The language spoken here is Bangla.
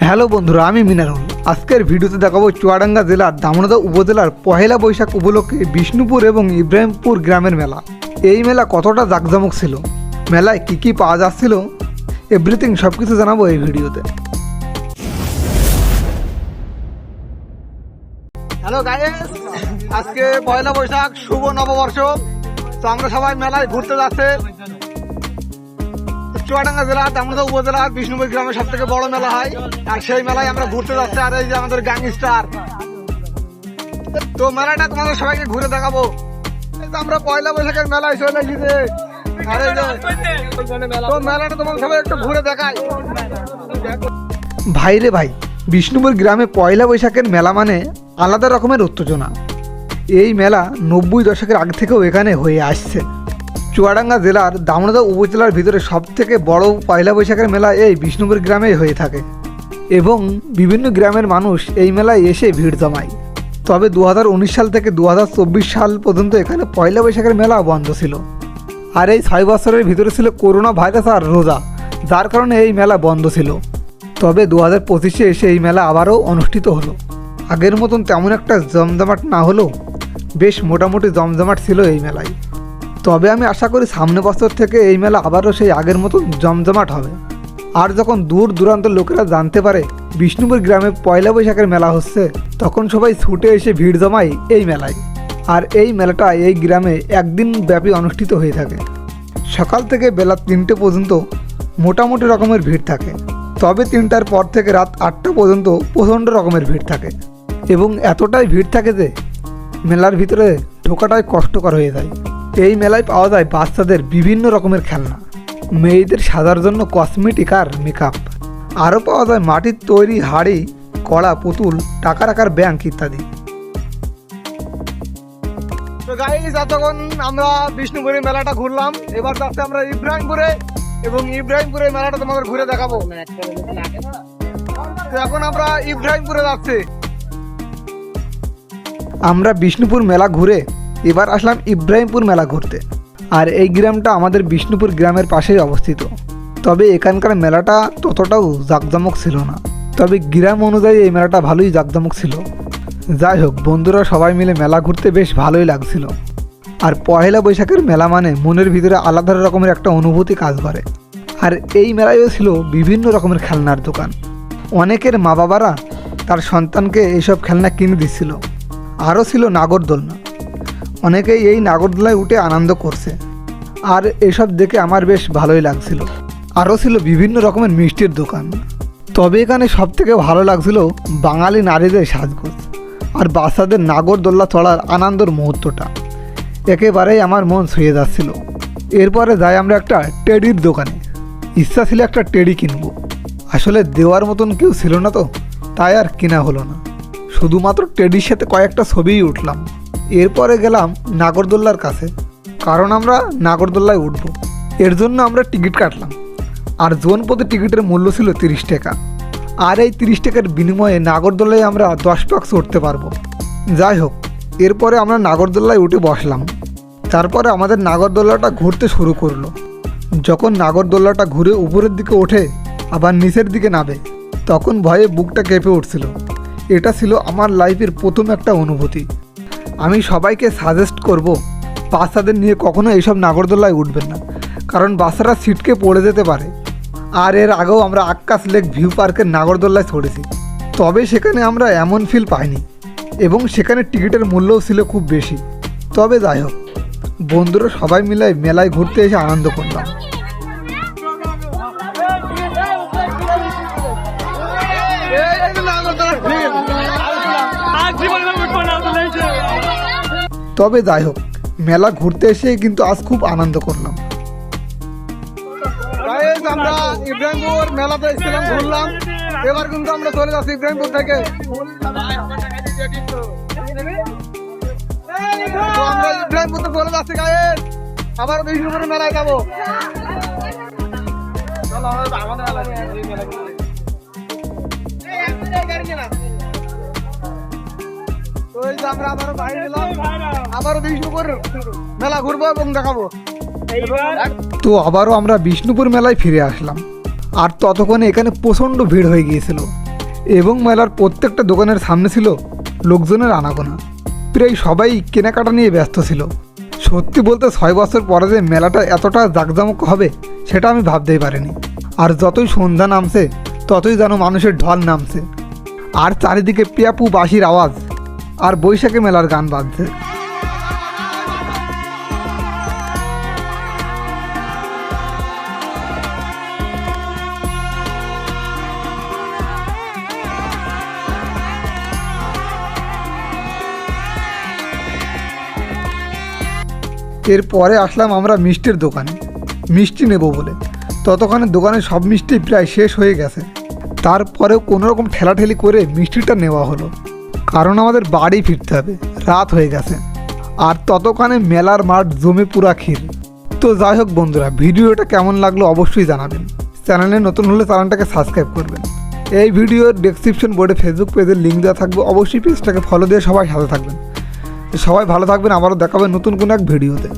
হ্যালো বন্ধুরা, আমি মিনারুল। আজকের ভিডিওতে দেখাবো চুয়াডাঙ্গা জেলার দামোদর উপজেলার পহেলা বৈশাখ উপলক্ষে বিষ্ণুপুর এবং ইব্রাহিমপুর গ্রামের মেলা। এই মেলা কতটা জাঁকজমক ছিল, মেলায় কি কি পাওয়া যাচ্ছিল, এভরিথিং সব কিছু জানাবো এই ভিডিওতে। হ্যালো গাইস, আজকে পয়লা বৈশাখ, শুভ নববর্ষ। তো আমরা সবাই মেলায় ঘুরতে যাচ্ছে। চুয়াডাঙ্গা জেলা দামোদর উপজেলার বিষ্ণুপুর গ্রামের সব থেকে বড় মেলা হয়, আর সেই মেলায় আমরা ঘুরতে যাচ্ছি। আর এই যে আমাদের গ্যাংস্টার, তো মেলাটা তোমাদের সবাইকে ঘুরে দেখাবো। আমরা পয়লা বৈশাখের মেলায় চলে গেছি, আর এই যে তো মেলাটা তোমাদের সবাই একটু ঘুরে দেখাই। ভাই রে ভাই, বিষ্ণুপুর গ্রামে পয়লা বৈশাখের মেলা মানে আলাদা রকমের উত্তেজনা। এই মেলা 90 দশকের আগ থেকেও এখানে হয়ে আসছে। চুয়াডাঙ্গা জেলার দামোদর উপজেলার ভিতরে সব থেকে বড় পয়লা বৈশাখের মেলা এই বিষ্ণুপুর গ্রামেই হয়ে থাকে, এবং বিভিন্ন গ্রামের মানুষ এই মেলায় এসে ভিড় জমায়। তবে 2019 সাল থেকে 2024 সাল পর্যন্ত এখানে পয়লা বৈশাখের মেলা বন্ধ ছিল। আর এই 6 বছরের ভিতরে ছিল করোনা ভাইরাস আর রোজা, যার কারণে এই মেলা বন্ধ ছিল। তবে 2025-এ এসে এই মেলা আবারও অনুষ্ঠিত হলো। আগের মতন তেমন একটা জমজমাট না হলেও বেশ মোটামুটি জমজমাট ছিল এই মেলায়। তবে আমি আশা করি সামনে বছর থেকে এই মেলা আবারও সেই আগের মতন জমজমাট হবে। আর যখন দূর দূরান্তের লোকেরা জানতে পারে বিষ্ণুপুর গ্রামে পয়লা বৈশাখের মেলা হচ্ছে, তখন সবাই ছুটে এসে ভিড় জমায় এই মেলায়। আর এই মেলাটা এই গ্রামে একদিন ব্যাপী অনুষ্ঠিত হয়ে থাকে। সকাল থেকে বেলা 3টে পর্যন্ত মোটামুটি রকমের ভিড় থাকে। তবে 3টার পর থেকে রাত 8টা পর্যন্ত প্রচণ্ড রকমের ভিড় থাকে, এবং এতটাই ভিড় থাকে যে মেলার ভিতরে ঢোকাটাই কষ্টকর হয়ে যায়। এই মেলায় পাওয়া যায় বাচ্চাদের বিভিন্ন রকমের খেলনা, মেয়েদের সাজার জন্য কসমেটিক আর মেকআপ, আরও পাওয়া যায় মাটির তৈরি হাড়ি, কড়া, পুতুল, টাকা রাখার ব্যাংক ইত্যাদি। তো গাইস, এতক্ষণ আমরা বিষ্ণুপুরের মেলাটা ঘুরলাম, এবার যাচ্ছি আমরা ইব্রাহিমপুরে, এবং ইব্রাহিমপুরের মেলাটা তোমাদের ঘুরে দেখাবো। তো এখন আমরা ইব্রাহিমপুরে যাচ্ছি। আমরা বিষ্ণুপুর মেলা ঘুরে এবার আসলাম ইব্রাহিমপুর মেলা ঘুরতে। আর এই গ্রামটা আমাদের বিষ্ণুপুর গ্রামের পাশেই অবস্থিত। তবে এখানকার মেলাটা ততটাও জাঁকজমক ছিল না, তবে গ্রাম অনুযায়ী এই মেলাটা ভালোই জাঁকজমক ছিল। যাই হোক, বন্ধুরা সবাই মিলে মেলা ঘুরতে বেশ ভালোই লাগছিল। আর পহেলা বৈশাখের মেলা মানে মনের ভিতরে আলাদা রকমের একটা অনুভূতি কাজ করে। আর এই মেলায়ও ছিল বিভিন্ন রকমের খেলনার দোকান। অনেকের মা বাবারা তার সন্তানকে এইসব খেলনা কিনে দিচ্ছিল। আরও ছিল নাগরদোলনা, অনেকেই এই নাগরদোলায় উঠে আনন্দ করছে। আর এসব দেখে আমার বেশ ভালোই লাগছিল। আরও ছিল বিভিন্ন রকমের মিষ্টির দোকান। তবে এখানে সব থেকে ভালো লাগছিল বাঙালি নারীদের সাজগোজ আর বাচ্চাদের নাগরদোল্লা চড়ার আনন্দের মুহূর্তটা, একেবারেই আমার মন ছুঁয়ে যাচ্ছিল। এরপরে যাই আমরা একটা টেডির দোকানে। ইচ্ছা ছিল একটা টেডি কিনবো, আসলে দেওয়ার মতন কেউ ছিল না, তো তাই আর কেনা হলো না। শুধুমাত্র টেডির সাথে কয়েকটা ছবিই উঠলাম। এরপরে গেলাম নাগরদোল্লার কাছে, কারণ আমরা নাগরদোল্লায় উঠবো। এর জন্য আমরা টিকিট কাটলাম, আর জন প্রতি টিকিটের মূল্য ছিল 30 টাকা। আর এই 30 টাকার বিনিময়ে নাগরদোল্লায় আমরা 10 পাক চড়তে পারবো। যাই হোক, এরপরে আমরা নাগরদোল্লায় উঠে বসলাম। তারপরে আমাদের নাগরদোল্লাটা ঘুরতে শুরু করলো। যখন নাগরদোল্লাটা ঘুরে উপরের দিকে ওঠে আবার নিচের দিকে নামে, তখন ভয়ে বুকটা কেঁপে উঠছিল। এটা ছিল আমার লাইফের প্রথম একটা অনুভূতি। আমি সবাইকে সাজেস্ট করব বাচ্চাদের নিয়ে কখনো এইসব নাগরদোল্লায় উঠবেন না, কারণ বাচ্চারা ছিটকে পড়ে যেতে পারে। আর এর আগেও আমরা আক্কাস লেক ভিউ পার্কের নাগরদোল্লায় চড়েছি, তবে সেখানে আমরা এমন ফিল পাইনি, এবং সেখানে টিকিটের মূল্যও ছিল খুব বেশি। তবে যাই হোক, বন্ধুরা সবাই মিলে মেলায় ঘুরতে এসে আনন্দ করলাম। তবে যাই হোক, মেলা ঘুরতে এসে কিন্তু আজ খুব আনন্দ করলাম। আমরা ইব্রাহিমপুর মেলাতে এসেছিলাম, ঘুরলাম। এবার কিন্তু আমরা চলে যাচ্ছি ইব্রাহিমপুর থেকে। আমরা ইব্রাহিমপুর চলে যাচ্ছি গাইস, আবার বিষ্ণুপুরের মেলায় যাবো। আমরা আবারও বাইরে গেলাম, আবারও বিষ্ণুপুর মেলা ঘুরবো এবং দেখাবো। তো আবারও আমরা বিষ্ণুপুর মেলায় ফিরে আসলাম। আর ততক্ষণে এখানে প্রচণ্ড ভিড় হয়ে গিয়েছিল। এবং মেলার প্রত্যেকটা দোকানের সামনে ছিল লোকজনের আনাগোনা। প্রায় সবাই কেনাকাটা নিয়ে ব্যস্ত ছিল। সত্যি বলতে 6 বছর পরে যে মেলাটা এতটা জাঁকজমক হবে সেটা আমি ভাবতেই পারিনি। আর যতই সন্ধ্যা নামছে ততই যেন মানুষের ঢল নামছে, আর চারিদিকে পেয়াপু বাঁশির আওয়াজ আর বৈশাখী মেলার গান বাজছে। এরপরে আসলাম আমরা মিষ্টির দোকানে মিষ্টি নেব বলে। ততক্ষণে দোকানে সব মিষ্টি প্রায় শেষ হয়ে গেছে। তারপরেও কোনোরকম ঠেলাঠেলি করে মিষ্টিটা নেওয়া হলো, কারণ আমাদের বাড়ি ফিরতে হবে, রাত হয়ে গেছে। আর ততক্ষণে মেলার মাঠ জমে পুরা ক্ষীর। তো যাই হোক বন্ধুরা, ভিডিওটা কেমন লাগলো অবশ্যই জানাবেন। চ্যানেলে নতুন হলে চ্যানেলটাকে সাবস্ক্রাইব করবেন। এই ভিডিওর ডেসক্রিপশন বোর্ডে ফেসবুক পেজের লিঙ্ক দেওয়া থাকবে, অবশ্যই পেজটাকে ফলো দিয়ে সবাই সাথে থাকবেন। সবাই ভালো থাকবেন, আবারও দেখাবেন নতুন কোনো এক ভিডিওতে।